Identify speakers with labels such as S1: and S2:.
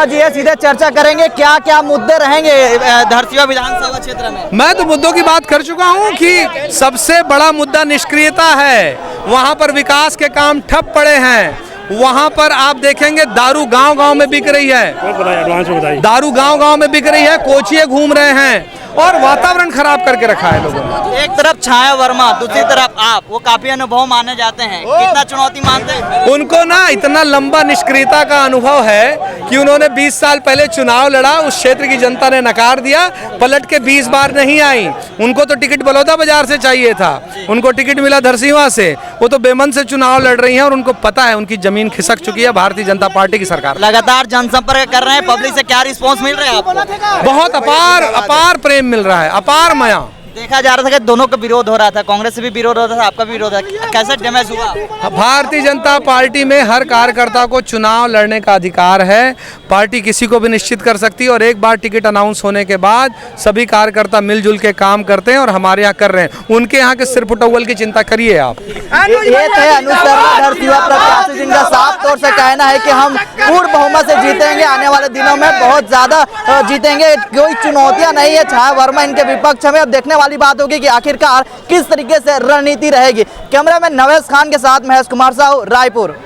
S1: जी है, सीधे चर्चा करेंगे क्या क्या मुद्दे रहेंगे धरसींवा विधानसभा क्षेत्र में।
S2: मैं तो मुद्दों की बात कर चुका हूं कि सबसे बड़ा मुद्दा निष्क्रियता है। वहां पर विकास के काम ठप पड़े हैं। वहां पर आप देखेंगे दारू गांव-गांव में बिक रही है, दारू गांव-गांव में बिक रही है, कोचिए घूम रहे हैं और वातावरण खराब करके रखा है लोगों ने।
S1: एक तरफ छाया वर्मा, दूसरी तरफ आप, वो काफी अनुभव माने जाते हैं, कितना चुनौती मानते हैं?
S2: उनको ना इतना लंबा निष्क्रियता का अनुभव है कि उन्होंने 20 साल पहले चुनाव लड़ा, उस क्षेत्र की जनता ने नकार दिया, पलट के 20 बार नहीं आई। उनको तो टिकट बलौदा बाजार से चाहिए था, उनको टिकट मिला धरसींवा से। वो तो बेमन से चुनाव लड़ रही हैं और उनको पता है उनकी जमीन खिसक चुकी है भारतीय जनता पार्टी की सरकार।
S1: लगातार जनसंपर्क कर रहे हैं, पब्लिक से क्या रिस्पॉन्स मिल रहा है आपको?
S2: बहुत अपार प्रेम मिल रहा है, अपार माया।
S1: देखा जा रहा था कि दोनों का विरोध हो रहा था, कांग्रेस से भी विरोध हो रहा था, आपका भी विरोध है, कैसे डैमेज हुआ?
S2: भारतीय जनता पार्टी में हर कार्यकर्ता को चुनाव लड़ने का अधिकार है। पार्टी किसी को भी निश्चित कर सकती है और एक बार टिकट अनाउंस होने के बाद सभी कार्यकर्ता मिलजुल के काम करते हैं और हमारे यहाँ कर रहे हैं। उनके यहाँ के सिरपुटौल की चिंता करिए आप।
S1: ये थे अनुसरण धरसींवा प्रत्याशी जिनका साफ तौर से कहना है कि हम पूर्ण बहुमत से जीतेंगे, आने वाले दिनों में बहुत ज्यादा जीतेंगे, कोई चुनौतियां नहीं है। छाया वर्मा इनके विपक्ष में। अब देखने वाली बात होगी कि आखिरकार किस तरीके से रणनीति रहेगी। कैमरामैन नवेश खान के साथ महेश कुमार साहू, रायपुर।